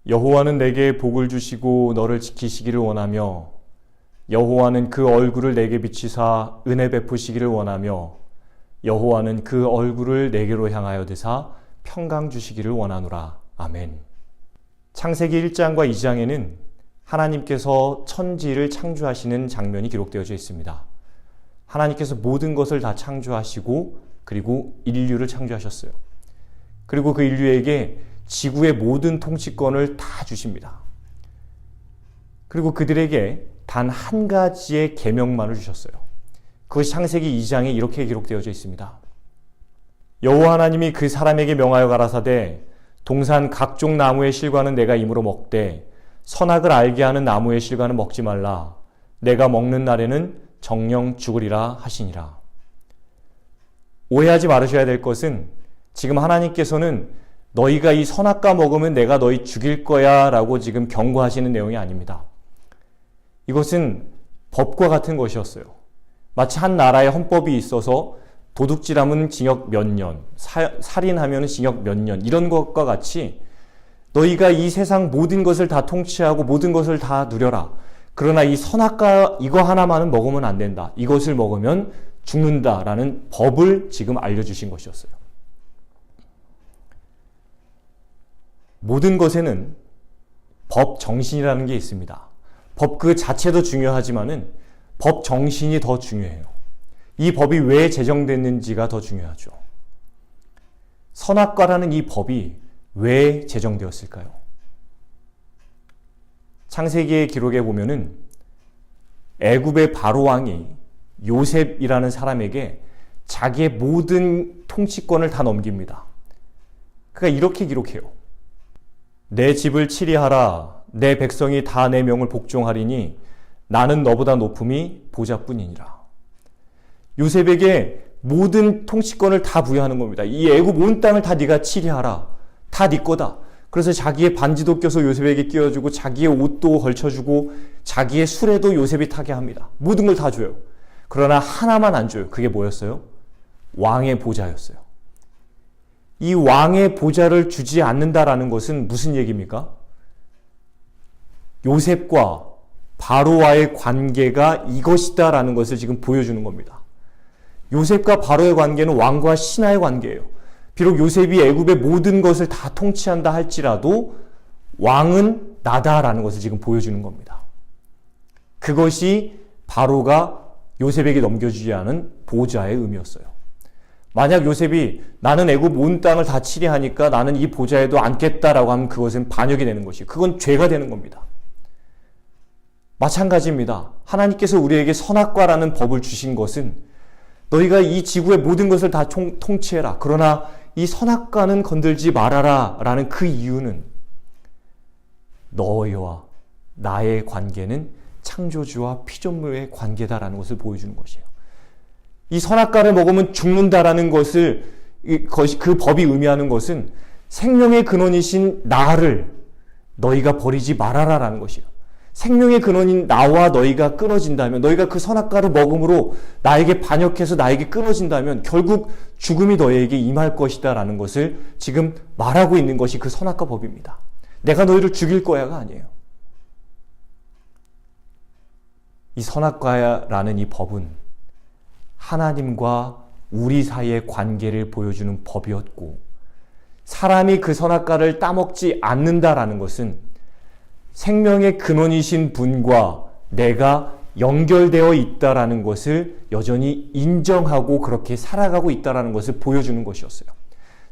여호와는 내게 복을 주시고 너를 지키시기를 원하며 여호와는 그 얼굴을 내게 비치사 은혜 베푸시기를 원하며 여호와는 그 얼굴을 내게로 향하여 드사 평강 주시기를 원하노라. 아멘. 창세기 1장과 2장에는 하나님께서 천지를 창조하시는 장면이 기록되어져 있습니다. 하나님께서 모든 것을 다 창조하시고 그리고 인류를 창조하셨어요. 그리고 그 인류에게 지구의 모든 통치권을 다 주십니다. 그리고 그들에게 단 한 가지의 계명만을 주셨어요. 그것이 창세기 2장에 이렇게 기록되어져 있습니다. 여호와 하나님이 그 사람에게 명하여 가라사대 동산 각종 나무의 실과는 내가 임으로 먹되 선악을 알게 하는 나무의 실과는 먹지 말라. 내가 먹는 날에는 정령 죽으리라 하시니라. 오해하지 말으셔야 될 것은 지금 하나님께서는 너희가 이 선악과 먹으면 내가 너희 죽일 거야 라고 지금 경고하시는 내용이 아닙니다. 이것은 법과 같은 것이었어요. 마치 한 나라의 헌법이 있어서 도둑질하면 징역 몇 년, 살인하면 징역 몇 년, 이런 것과 같이 너희가 이 세상 모든 것을 다 통치하고 모든 것을 다 누려라. 그러나 이 선악과 이거 하나만은 먹으면 안 된다. 이것을 먹으면 죽는다라는 법을 지금 알려주신 것이었어요. 모든 것에는 법 정신이라는 게 있습니다. 법 그 자체도 중요하지만은 법 정신이 더 중요해요. 이 법이 왜 제정됐는지가 더 중요하죠. 선악과라는 이 법이 왜 제정되었을까요? 창세기의 기록에 보면은 애굽의 바로 왕이 요셉이라는 사람에게 자기의 모든 통치권을 다 넘깁니다. 그가 이렇게 기록해요. 내 집을 치리하라. 내 백성이 다 내 명을 복종하리니 나는 너보다 높음이 보좌뿐이니라. 요셉에게 모든 통치권을 다 부여하는 겁니다. 이 애굽 온 땅을 다 네가 치리하라. 다 네 거다. 그래서 자기의 반지도 껴서 요셉에게 끼워주고 자기의 옷도 걸쳐주고 자기의 수레도 요셉이 타게 합니다. 모든 걸 다 줘요. 그러나 하나만 안 줘요. 그게 뭐였어요? 왕의 보좌였어요. 이 왕의 보좌를 주지 않는다라는 것은 무슨 얘기입니까? 요셉과 바로와의 관계가 이것이다라는 것을 지금 보여주는 겁니다. 요셉과 바로의 관계는 왕과 신하의 관계예요. 비록 요셉이 애굽의 모든 것을 다 통치한다 할지라도 왕은 나다라는 것을 지금 보여주는 겁니다. 그것이 바로가 요셉에게 넘겨주지 않은 보좌의 의미였어요. 만약 요셉이 나는 애굽 온 땅을 다 치리하니까 나는 이 보좌에도 앉겠다라고 하면 그것은 반역이 되는 것이, 그건 죄가 되는 겁니다. 마찬가지입니다. 하나님께서 우리에게 선악과라는 법을 주신 것은 너희가 이 지구의 모든 것을 다 통치해라. 그러나 이 선악과는 건들지 말아라 라는 그 이유는 너희와 나의 관계는 창조주와 피조물의 관계다라는 것을 보여주는 것이에요. 이 선악과를 먹으면 죽는다라는 것을, 그 법이 의미하는 것은 생명의 근원이신 나를 너희가 버리지 말아라라는 것이에요. 생명의 근원인 나와 너희가 끊어진다면, 너희가 그 선악과를 먹음으로 나에게 반역해서 나에게 끊어진다면 결국 죽음이 너희에게 임할 것이다 라는 것을 지금 말하고 있는 것이 그 선악과 법입니다. 내가 너희를 죽일 거야가 아니에요. 이 선악과라는 이 법은 하나님과 우리 사이의 관계를 보여주는 법이었고, 사람이 그 선악과를 따먹지 않는다라는 것은 생명의 근원이신 분과 내가 연결되어 있다라는 것을 여전히 인정하고 그렇게 살아가고 있다라는 것을 보여주는 것이었어요.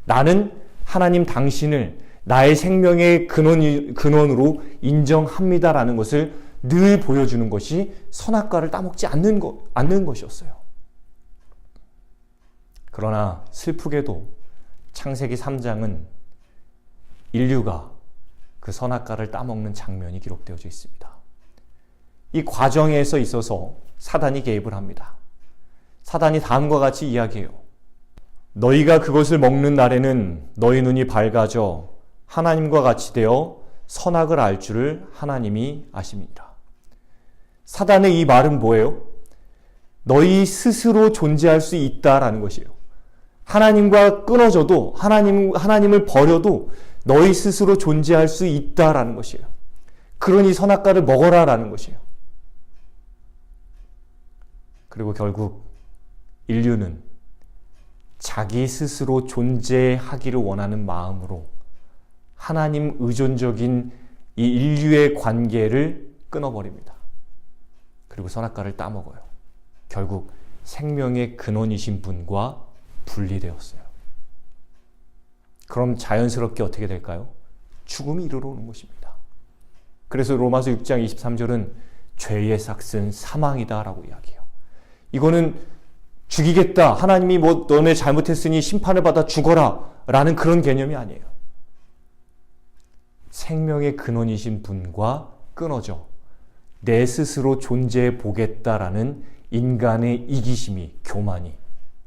나는 하나님 당신을 나의 생명의 근원으로 인정합니다라는 것을 늘 보여주는 것이 선악과를 따먹지 않는 것이었어요. 그러나 슬프게도 창세기 3장은 인류가 그 선악과를 따먹는 장면이 기록되어져 있습니다. 이 과정에서 있어서 사단이 개입을 합니다. 사단이 다음과 같이 이야기해요. 너희가 그것을 먹는 날에는 너희 눈이 밝아져 하나님과 같이 되어 선악을 알 줄을 하나님이 아심이니라. 사단의 이 말은 뭐예요? 너희 스스로 존재할 수 있다라는 것이에요. 하나님과 끊어져도, 하나님을 버려도 너희 스스로 존재할 수 있다라는 것이에요. 그러니 선악과를 먹어라라는 것이에요. 그리고 결국 인류는 자기 스스로 존재하기를 원하는 마음으로 하나님 의존적인 이 인류의 관계를 끊어버립니다. 그리고 선악과를 따먹어요. 결국 생명의 근원이신 분과 분리되었어요. 그럼 자연스럽게 어떻게 될까요? 죽음이 이르러 오는 것입니다. 그래서 로마서 6장 23절은 죄의 삭은 사망이다라고 이야기해요. 이거는 죽이겠다. 하나님이 너네 잘못했으니 심판을 받아 죽어라. 라는 그런 개념이 아니에요. 생명의 근원이신 분과 끊어져 내 스스로 존재해 보겠다라는 인간의 이기심이, 교만이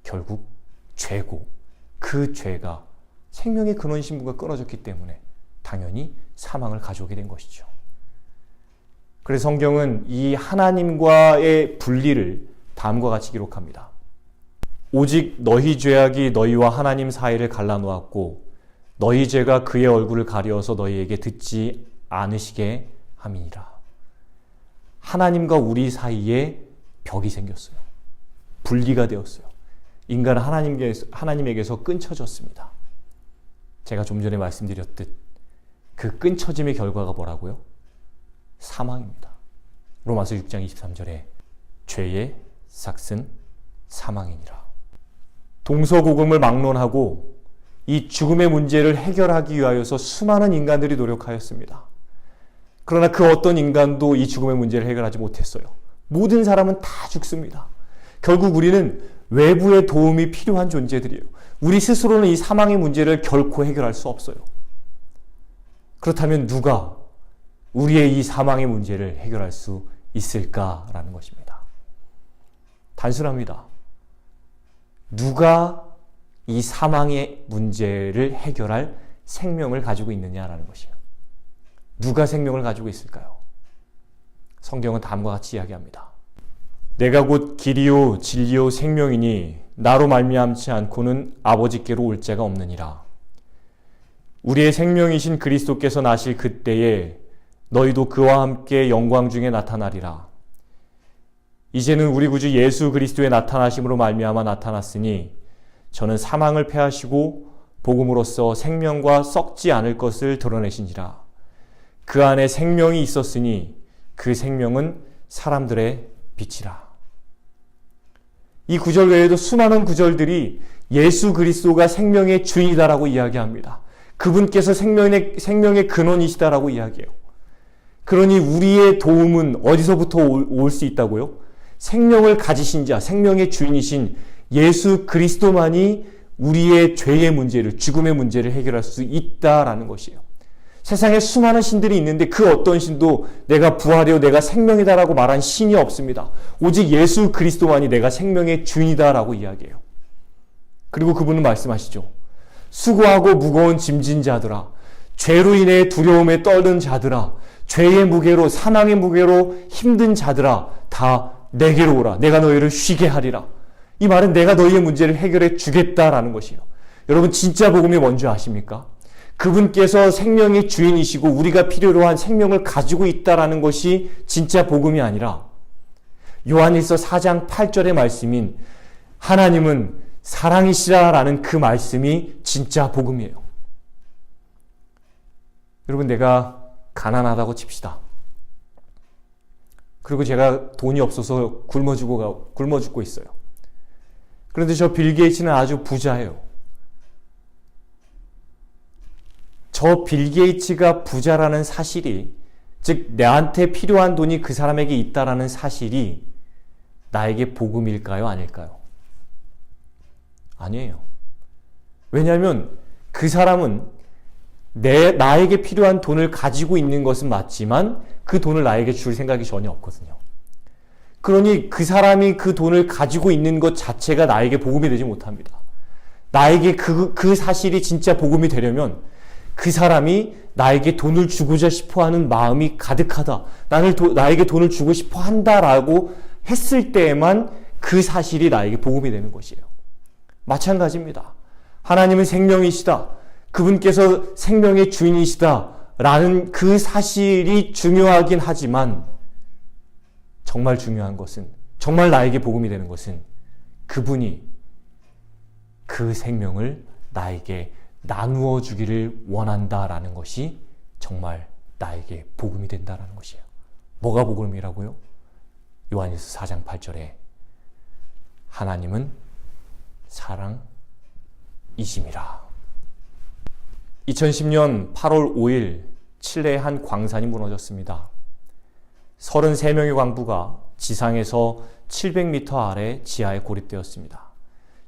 결국 죄고, 그 죄가 생명의 근원이신 분과 끊어졌기 때문에 당연히 사망을 가져오게 된 것이죠. 그래서 성경은 이 하나님과의 분리를 다음과 같이 기록합니다. 오직 너희 죄악이 너희와 하나님 사이를 갈라놓았고 너희 죄가 그의 얼굴을 가려서 너희에게 듣지 않으시게 함이니라. 하나님과 우리 사이에 벽이 생겼어요. 분리가 되었어요. 인간은 하나님에게서 끊쳐졌습니다. 제가 좀 전에 말씀드렸듯 그 끊쳐짐의 결과가 뭐라고요? 사망입니다. 로마서 6장 23절에 죄의 삭은 사망이니라. 동서고금을 막론하고 이 죽음의 문제를 해결하기 위하여서 수많은 인간들이 노력하였습니다. 그러나 그 어떤 인간도 이 죽음의 문제를 해결하지 못했어요. 모든 사람은 다 죽습니다. 결국 우리는 외부의 도움이 필요한 존재들이에요. 우리 스스로는 이 사망의 문제를 결코 해결할 수 없어요. 그렇다면 누가 우리의 이 사망의 문제를 해결할 수 있을까라는 것입니다. 단순합니다. 누가 이 사망의 문제를 해결할 생명을 가지고 있느냐라는 것이에요. 누가 생명을 가지고 있을까요? 성경은 다음과 같이 이야기합니다. 내가 곧 길이요 진리요 생명이니 나로 말미암지 않고는 아버지께로 올 자가 없느니라. 우리의 생명이신 그리스도께서 나실 그때에 너희도 그와 함께 영광 중에 나타나리라. 이제는 우리 구주 예수 그리스도의 나타나심으로 말미암아 나타났으니 저는 사망을 패하시고 복음으로써 생명과 썩지 않을 것을 드러내신지라. 그 안에 생명이 있었으니 그 생명은 사람들의 빛이라. 이 구절 외에도 수많은 구절들이 예수 그리스도가 생명의 주인이다라고 이야기합니다. 그분께서 생명의 근원이시다라고 이야기해요. 그러니 우리의 도움은 어디서부터 올 수 있다고요? 생명을 가지신 자, 생명의 주인이신 예수 그리스도만이 우리의 죄의 문제를, 죽음의 문제를 해결할 수 있다라는 것이에요. 세상에 수많은 신들이 있는데 그 어떤 신도 내가 부활이요 내가 생명이다라고 말한 신이 없습니다. 오직 예수 그리스도만이 내가 생명의 주인이다라고 이야기해요. 그리고 그분은 말씀하시죠. 수고하고 무거운 짐진 자들아, 죄로 인해 두려움에 떨는 자들아, 죄의 무게로 사망의 무게로 힘든 자들아, 다 내게로 오라. 내가 너희를 쉬게 하리라. 이 말은 내가 너희의 문제를 해결해 주겠다라는 것이에요. 여러분 진짜 복음이 뭔지 아십니까? 그분께서 생명의 주인이시고 우리가 필요로 한 생명을 가지고 있다라는 것이 진짜 복음이 아니라 요한일서 4장 8절의 말씀인 하나님은 사랑이시라라는 그 말씀이 진짜 복음이에요. 여러분 내가 가난하다고 칩시다. 그리고 제가 돈이 없어서 굶어 죽고 있어요. 그런데 저 빌 게이츠는 아주 부자예요. 저 빌 게이츠가 부자라는 사실이, 즉 나한테 필요한 돈이 그 사람에게 있다라는 사실이 나에게 복음일까요? 아닐까요? 아니에요. 왜냐하면 그 사람은 나에게 필요한 돈을 가지고 있는 것은 맞지만 그 돈을 나에게 줄 생각이 전혀 없거든요. 그러니 그 사람이 그 돈을 가지고 있는 것 자체가 나에게 복음이 되지 못합니다. 나에게 그 사실이 진짜 복음이 되려면 그 사람이 나에게 돈을 주고자 싶어하는 마음이 가득하다. 나에게 돈을 주고 싶어 한다라고 했을 때에만 그 사실이 나에게 복음이 되는 것이에요. 마찬가지입니다. 하나님은 생명이시다. 그분께서 생명의 주인이시다라는 그 사실이 중요하긴 하지만 정말 중요한 것은, 정말 나에게 복음이 되는 것은 그분이 그 생명을 나에게 나누어 주기를 원한다라는 것이 정말 나에게 복음이 된다라는 것이에요. 뭐가 복음이라고요? 요한일서 4장 8절에 하나님은 사랑이심이라. 2010년 8월 5일 칠레의 한 광산이 무너졌습니다. 33명의 광부가 지상에서 700m 아래 지하에 고립되었습니다.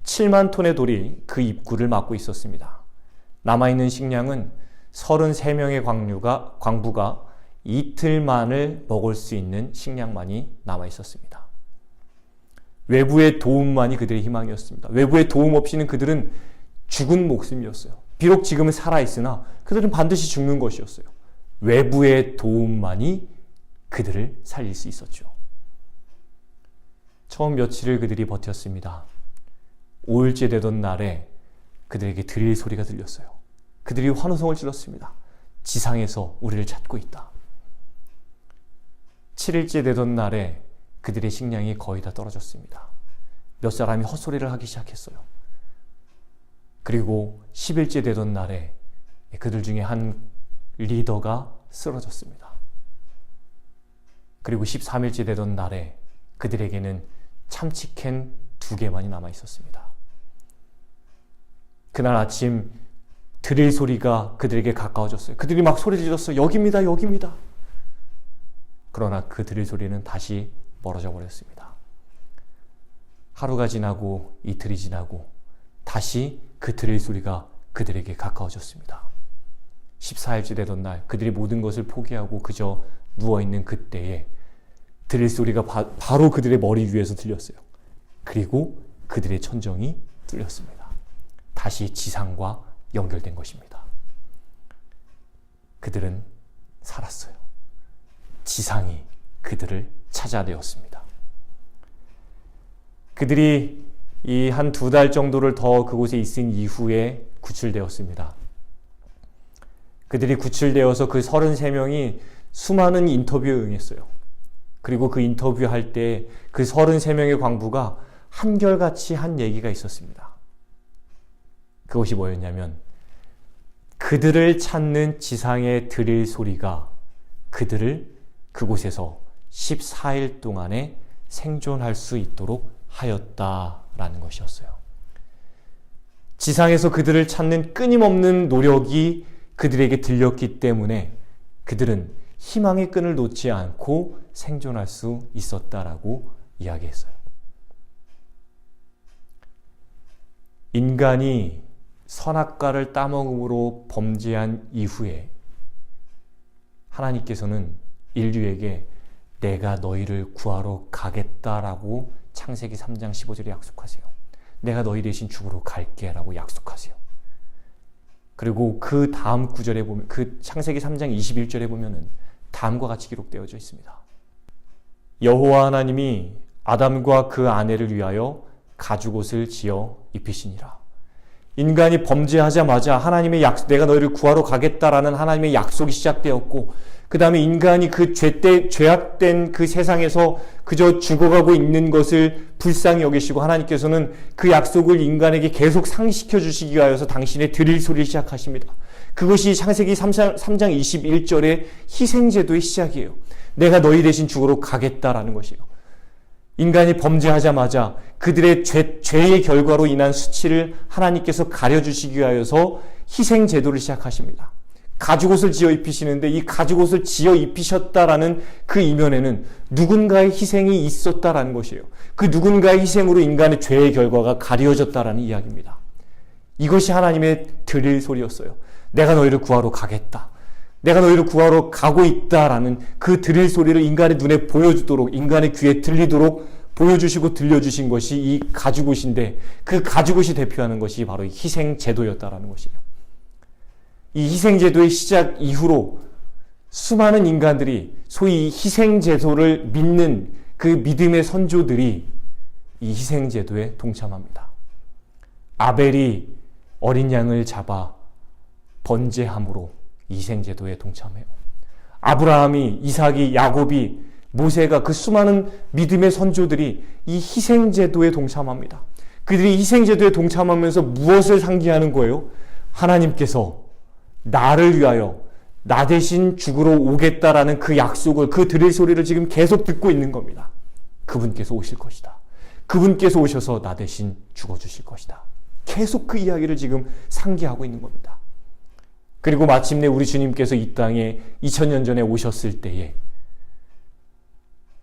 7만 톤의 돌이 그 입구를 막고 있었습니다. 남아있는 식량은 33명의 광부가 이틀만을 먹을 수 있는 식량만이 남아있었습니다. 외부의 도움만이 그들의 희망이었습니다. 외부의 도움 없이는 그들은 죽은 목숨이었어요. 비록 지금은 살아있으나 그들은 반드시 죽는 것이었어요. 외부의 도움만이 그들을 살릴 수 있었죠. 처음 며칠을 그들이 버텼습니다. 5일째 되던 날에 그들에게 드릴 소리가 들렸어요. 그들이 환호성을 질렀습니다. 지상에서 우리를 찾고 있다. 7일째 되던 날에 그들의 식량이 거의 다 떨어졌습니다. 몇 사람이 헛소리를 하기 시작했어요. 그리고 10일째 되던 날에 그들 중에 한 리더가 쓰러졌습니다. 그리고 13일째 되던 날에 그들에게는 참치캔 2개만이 남아 있었습니다. 그날 아침 드릴 소리가 그들에게 가까워졌어요. 그들이 막 소리를 질렀어요. 여기입니다, 여기입니다. 그러나 그 드릴 소리는 다시 멀어져 버렸습니다. 하루가 지나고 이틀이 지나고 다시 그 드릴 소리가 그들에게 가까워졌습니다. 14일째 되던 날 그들이 모든 것을 포기하고 그저 누워있는 그때에 드릴 소리가 바로 그들의 머리 위에서 들렸어요. 그리고 그들의 천정이 뚫렸습니다. 다시 지상과 연결된 것입니다. 그들은 살았어요. 지상이 그들을 찾아내었습니다. 그들이 이 한 2달 정도를 더 그곳에 있은 이후에 구출되었습니다. 그들이 구출되어서 그 33명이 수많은 인터뷰에 응했어요. 그리고 그 인터뷰할 때 그 33명의 광부가 한결같이 한 얘기가 있었습니다. 그것이 뭐였냐면 그들을 찾는 지상의 드릴 소리가 그들을 그곳에서 14일 동안에 생존할 수 있도록 하였다라는 것이었어요. 지상에서 그들을 찾는 끊임없는 노력이 그들에게 들렸기 때문에 그들은 희망의 끈을 놓지 않고 생존할 수 있었다라고 이야기했어요. 인간이 선악과를 따먹음으로 범죄한 이후에 하나님께서는 인류에게 내가 너희를 구하러 가겠다라고 창세기 3장 15절에 약속하세요. 내가 너희 대신 죽으러 갈게 라고 약속하세요. 그리고 그 다음 구절에 보면, 그 창세기 3장 21절에 보면은 다음과 같이 기록되어져 있습니다. 여호와 하나님이 아담과 그 아내를 위하여 가죽옷을 지어 입히시니라. 인간이 범죄하자마자 하나님의 내가 너희를 구하러 가겠다라는 하나님의 약속이 시작되었고, 그 다음에 인간이 그 죄악된 그 세상에서 그저 죽어가고 있는 것을 불쌍히 여기시고 하나님께서는 그 약속을 인간에게 계속 상기시켜 주시기 위하여서 당신의 드릴 소리를 시작하십니다. 그것이 창세기 3장 21절의 희생제도의 시작이에요. 내가 너희 대신 죽으러 가겠다라는 것이에요. 인간이 범죄하자마자 그들의 죄의 결과로 인한 수치를 하나님께서 가려주시기 위하여서 희생제도를 시작하십니다. 가죽옷을 지어 입히시는데 이 가죽옷을 지어 입히셨다라는 그 이면에는 누군가의 희생이 있었다라는 것이에요. 그 누군가의 희생으로 인간의 죄의 결과가 가려졌다라는 이야기입니다. 이것이 하나님의 드릴 소리였어요. 내가 너희를 구하러 가겠다. 내가 너희를 구하러 가고 있다라는 그 드릴 소리를 인간의 눈에 보여주도록, 인간의 귀에 들리도록 보여주시고 들려주신 것이 이 가죽옷인데, 그 가죽옷이 대표하는 것이 바로 이 희생제도였다라는 것이에요. 이 희생제도의 시작 이후로 수많은 인간들이 소위 희생제도를 믿는 그 믿음의 선조들이 이 희생제도에 동참합니다. 아벨이 어린 양을 잡아 번제함으로 희생제도에 동참해요. 아브라함이, 이삭이, 야곱이, 모세가, 그 수많은 믿음의 선조들이 이 희생제도에 동참합니다. 그들이 희생제도에 동참하면서 무엇을 상기하는 거예요? 하나님께서 나를 위하여 나 대신 죽으러 오겠다라는 그 약속을, 그 드릴 소리를 지금 계속 듣고 있는 겁니다. 그분께서 오실 것이다. 그분께서 오셔서 나 대신 죽어주실 것이다. 계속 그 이야기를 지금 상기하고 있는 겁니다. 그리고 마침내 우리 주님께서 이 땅에 2000년 전에 오셨을 때에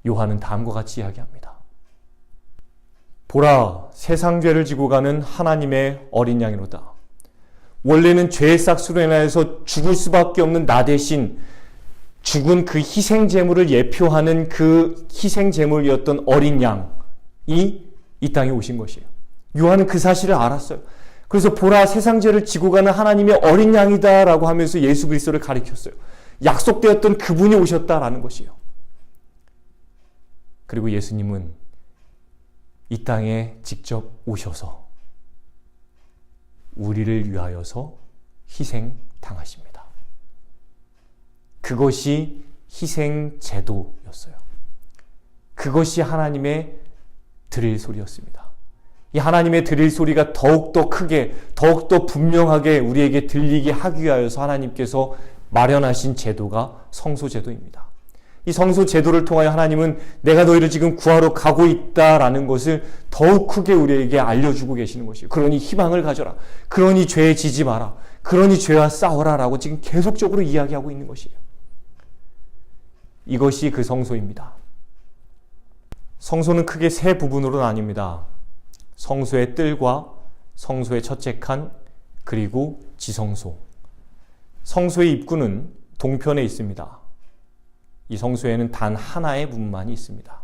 요한은 다음과 같이 이야기합니다. 보라, 세상 죄를 지고 가는 하나님의 어린 양이로다. 원래는 죄의 싹수로 인하여서 죽을 수밖에 없는 나 대신 죽은 그 희생제물을 예표하는 그 희생제물이었던 어린 양이 이 땅에 오신 것이에요. 요한은 그 사실을 알았어요. 그래서 보라, 세상 죄를 지고 가는 하나님의 어린 양이다 라고 하면서 예수 그리스도를 가리켰어요. 약속되었던 그분이 오셨다라는 것이에요. 그리고 예수님은 이 땅에 직접 오셔서 우리를 위하여서 희생당하십니다. 그것이 희생제도였어요. 그것이 하나님의 드릴 소리였습니다. 이 하나님의 드릴 소리가 더욱더 크게, 더욱더 분명하게 우리에게 들리게 하기 위하여서 하나님께서 마련하신 제도가 성소제도입니다. 이 성소제도를 통하여 하나님은 내가 너희를 지금 구하러 가고 있다라는 것을 더욱 크게 우리에게 알려주고 계시는 것이에요. 그러니 희망을 가져라. 그러니 죄에 지지 마라. 그러니 죄와 싸워라 라고 지금 계속적으로 이야기하고 있는 것이에요. 이것이 그 성소입니다. 성소는 크게 세 부분으로 나뉩니다. 성소의 뜰과 성소의 첫째 칸, 그리고 지성소. 성소의 입구는 동편에 있습니다. 이 성소에는 단 하나의 문만이 있습니다.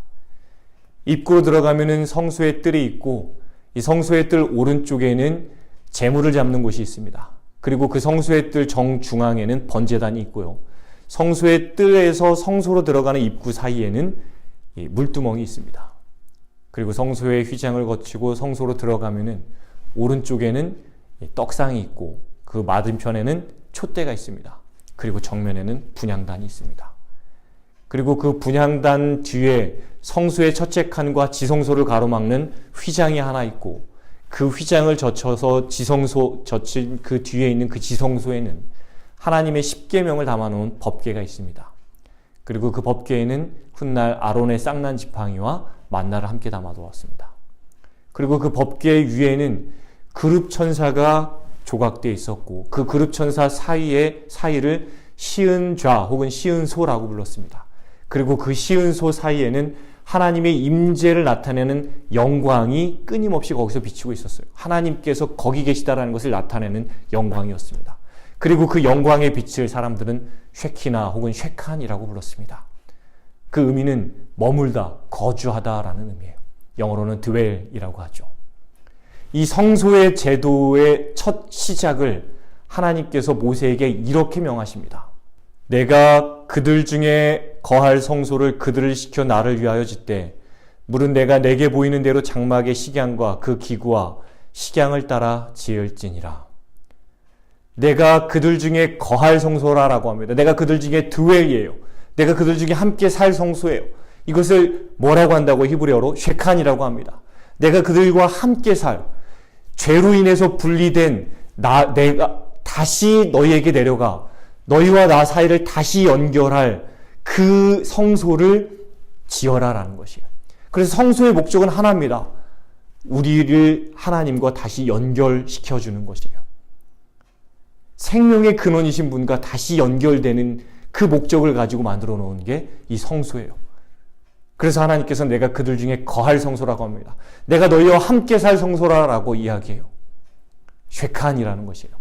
입구로 들어가면은 성소의 뜰이 있고, 이 성소의 뜰 오른쪽에는 제물을 잡는 곳이 있습니다. 그리고 그 성소의 뜰 정중앙에는 번제단이 있고요. 성소의 뜰에서 성소로 들어가는 입구 사이에는 물두멍이 있습니다. 그리고 성소의 휘장을 거치고 성소로 들어가면은 오른쪽에는 떡상이 있고, 그 맞은편에는 촛대가 있습니다. 그리고 정면에는 분향단이 있습니다. 그리고 그 분향단 뒤에 성소의 첫째 칸과 지성소를 가로막는 휘장이 하나 있고, 그 휘장을 거쳐서 지성소 거친 그 뒤에 있는 그 지성소에는 하나님의 십계명을 담아놓은 법궤가 있습니다. 그리고 그 법궤에는 훗날 아론의 쌍난 지팡이와 만나를 함께 담아두었습니다. 그리고 그 법궤 위에는 그룹 천사가 조각되어 있었고, 그 그룹 천사 사이를 시은좌 혹은 시은소라고 불렀습니다. 그리고 그 시은소 사이에는 하나님의 임재를 나타내는 영광이 끊임없이 거기서 비치고 있었어요. 하나님께서 거기 계시다라는 것을 나타내는 영광이었습니다. 그리고 그 영광의 빛을 사람들은 쉐키나 혹은 쉐칸이라고 불렀습니다. 그 의미는 머물다, 거주하다라는 의미예요. 영어로는 드웰이라고 하죠. 이 성소의 제도의 첫 시작을 하나님께서 모세에게 이렇게 명하십니다. 내가 그들 중에 거할 성소를 그들을 시켜 나를 위하여 짓되 물은 내가 내게 보이는 대로 장막의 식양과 그 기구와 식양을 따라 지을지니라. 내가 그들 중에 거할 성소라라고 합니다. 내가 그들 중에 드웰이에요. 내가 그들 중에 함께 살 성소예요. 이것을 뭐라고 한다고? 히브리어로 쉐칸이라고 합니다. 내가 그들과 함께 살, 죄로 인해서 분리된 내가 다시 너희에게 내려가 너희와 나 사이를 다시 연결할 그 성소를 지어라라는 것이에요. 그래서 성소의 목적은 하나입니다. 우리를 하나님과 다시 연결시켜주는 것이에요. 생명의 근원이신 분과 다시 연결되는 그 목적을 가지고 만들어 놓은 게 이 성소예요. 그래서 하나님께서 내가 그들 중에 거할 성소라고 합니다. 내가 너희와 함께 살 성소라고 이야기해요. 쉐칸이라는 것이에요.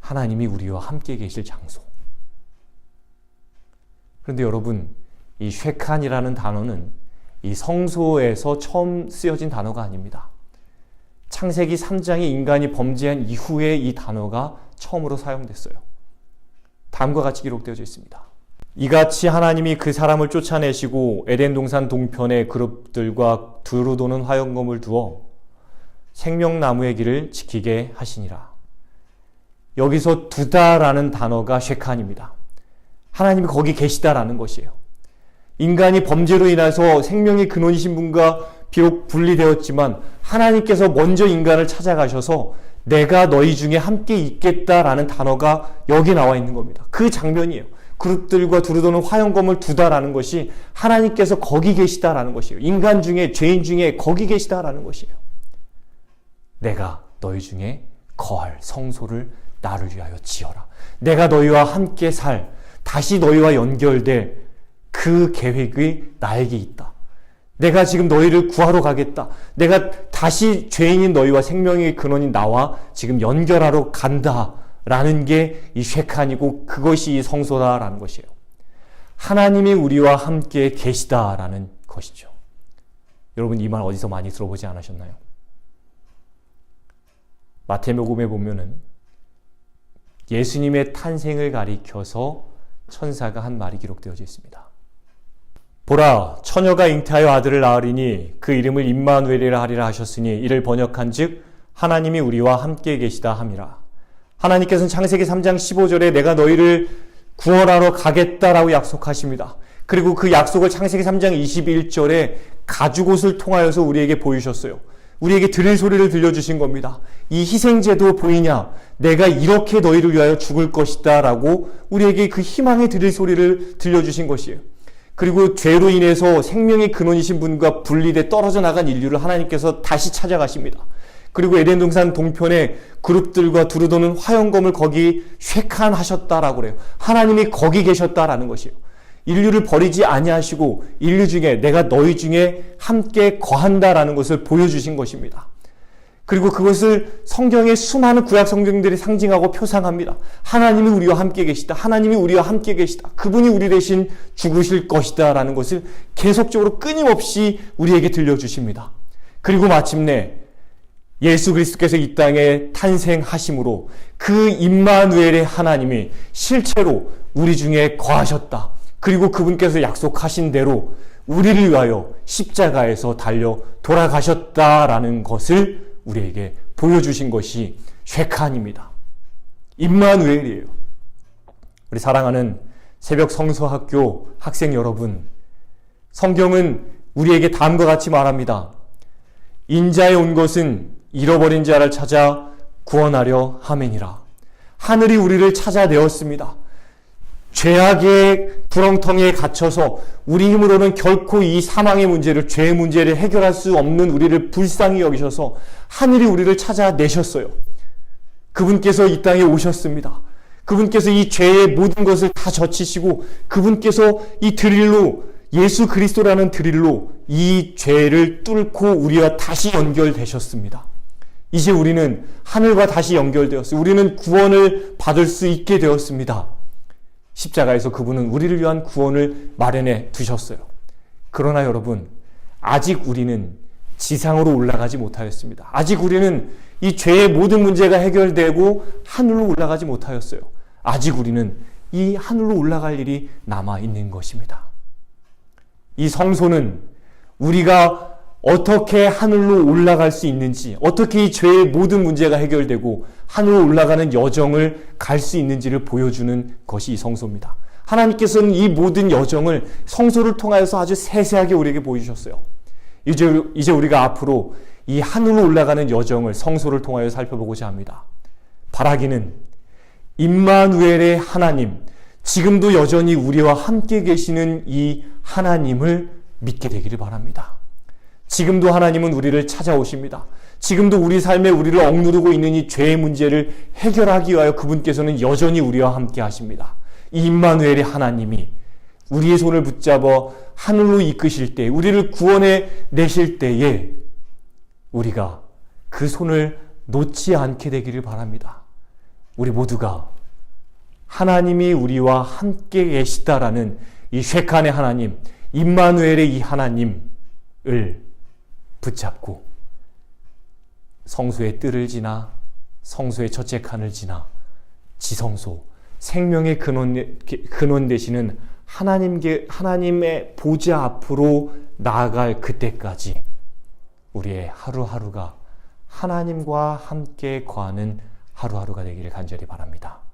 하나님이 우리와 함께 계실 장소. 그런데 여러분, 이 쉐칸이라는 단어는 이 성소에서 처음 쓰여진 단어가 아닙니다. 창세기 3장에 인간이 범죄한 이후에 이 단어가 처음으로 사용됐어요. 다음과 같이 기록되어져 있습니다. 이같이 하나님이 그 사람을 쫓아내시고 에덴 동산 동편에 그룹들과 두루 도는 화영검을 두어 생명나무의 길을 지키게 하시니라. 여기서 두다라는 단어가 쉐칸입니다. 하나님이 거기 계시다라는 것이에요. 인간이 범죄로 인해서 생명의 근원이신 분과 비록 분리되었지만 하나님께서 먼저 인간을 찾아가셔서 내가 너희 중에 함께 있겠다라는 단어가 여기 나와 있는 겁니다. 그 장면이에요. 그룹들과 두루도는 화영검을 두다라는 것이 하나님께서 거기 계시다라는 것이에요. 인간 중에, 죄인 중에 거기 계시다라는 것이에요. 내가 너희 중에 거할 성소를 나를 위하여 지어라. 내가 너희와 함께 다시 너희와 연결될 그 계획이 나에게 있다. 내가 지금 너희를 구하러 가겠다. 내가 다시 죄인인 너희와 생명의 근원인 나와 지금 연결하러 간다라는 게 이 쉐칸이고 그것이 이 성소다라는 것이에요. 하나님이 우리와 함께 계시다라는 것이죠. 여러분 이 말 어디서 많이 들어보지 않으셨나요? 마태복음에 보면은 예수님의 탄생을 가리켜서 천사가 한 말이 기록되어져 있습니다. 보라, 처녀가 잉태하여 아들을 낳으리니 그 이름을 임마누엘이라 하리라 하셨으니 이를 번역한즉 하나님이 우리와 함께 계시다 함이라. 하나님께서는 창세기 3장 15절에 내가 너희를 구원하러 가겠다라고 약속하십니다. 그리고 그 약속을 창세기 3장 21절에 가죽옷을 통하여서 우리에게 보이셨어요. 우리에게 드릴 소리를 들려주신 겁니다. 이 희생제도 보이냐? 내가 이렇게 너희를 위하여 죽을 것이다 라고 우리에게 그 희망의 드릴 소리를 들려주신 것이에요. 그리고 죄로 인해서 생명의 근원이신 분과 분리돼 떨어져 나간 인류를 하나님께서 다시 찾아가십니다. 그리고 에덴 동산 동편에 그룹들과 두루도는 화영검을 거기 쉐칸하셨다라고 그래요. 하나님이 거기 계셨다라는 것이에요. 인류를 버리지 아니하시고 인류 중에 내가 너희 중에 함께 거한다라는 것을 보여주신 것입니다. 그리고 그것을 성경의 수많은 구약 성경들이 상징하고 표상합니다. 하나님이 우리와 함께 계시다. 하나님이 우리와 함께 계시다. 그분이 우리 대신 죽으실 것이다 라는 것을 계속적으로 끊임없이 우리에게 들려주십니다. 그리고 마침내 예수 그리스도께서 이 땅에 탄생하심으로 그 임마누엘의 하나님이 실체로 우리 중에 거하셨다. 그리고 그분께서 약속하신 대로 우리를 위하여 십자가에서 달려 돌아가셨다라는 것을 우리에게 보여주신 것이 쉐칸입니다. 임마누엘이에요. 우리 사랑하는 새벽 성서학교 학생 여러분, 성경은 우리에게 다음과 같이 말합니다. 인자에 온 것은 잃어버린 자를 찾아 구원하려 함이니라. 하늘이 우리를 찾아내었습니다. 죄악의 구렁텅이에 갇혀서 우리 힘으로는 결코 이 사망의 문제를, 죄의 문제를 해결할 수 없는 우리를 불쌍히 여기셔서 하늘이 우리를 찾아내셨어요. 그분께서 이 땅에 오셨습니다. 그분께서 이 죄의 모든 것을 다 젖히시고 그분께서 이 드릴로, 예수 그리스도라는 드릴로 이 죄를 뚫고 우리와 다시 연결되셨습니다. 이제 우리는 하늘과 다시 연결되었어요. 우리는 구원을 받을 수 있게 되었습니다. 십자가에서 그분은 우리를 위한 구원을 마련해 두셨어요. 그러나 여러분, 아직 우리는 지상으로 올라가지 못하였습니다. 아직 우리는 이 죄의 모든 문제가 해결되고 하늘로 올라가지 못하였어요. 아직 우리는 이 하늘로 올라갈 일이 남아 있는 것입니다. 이 성소는 우리가 어떻게 하늘로 올라갈 수 있는지, 어떻게 이 죄의 모든 문제가 해결되고 하늘로 올라가는 여정을 갈 수 있는지를 보여주는 것이 이 성소입니다. 하나님께서는 이 모든 여정을 성소를 통하여서 아주 세세하게 우리에게 보여주셨어요. 이제 우리가 앞으로 이 하늘로 올라가는 여정을 성소를 통하여 살펴보고자 합니다. 바라기는 임마누엘의 하나님, 지금도 여전히 우리와 함께 계시는 이 하나님을 믿게 되기를 바랍니다. 지금도 하나님은 우리를 찾아오십니다. 지금도 우리 삶에 우리를 억누르고 있는 이 죄의 문제를 해결하기 위하여 그분께서는 여전히 우리와 함께 하십니다. 이 임마누엘의 하나님이 우리의 손을 붙잡아 하늘로 이끄실 때, 우리를 구원해 내실 때에 우리가 그 손을 놓지 않게 되기를 바랍니다. 우리 모두가 하나님이 우리와 함께 계시다라는 이 쉐칸의 하나님, 임마누엘의 이 하나님을 붙잡고 성소의 뜰을 지나 성소의 첫째 칸을 지나 지성소, 생명의 근원 되시는 하나님의 보좌 앞으로 나아갈 그때까지 우리의 하루하루가 하나님과 함께 거하는 하루하루가 되기를 간절히 바랍니다.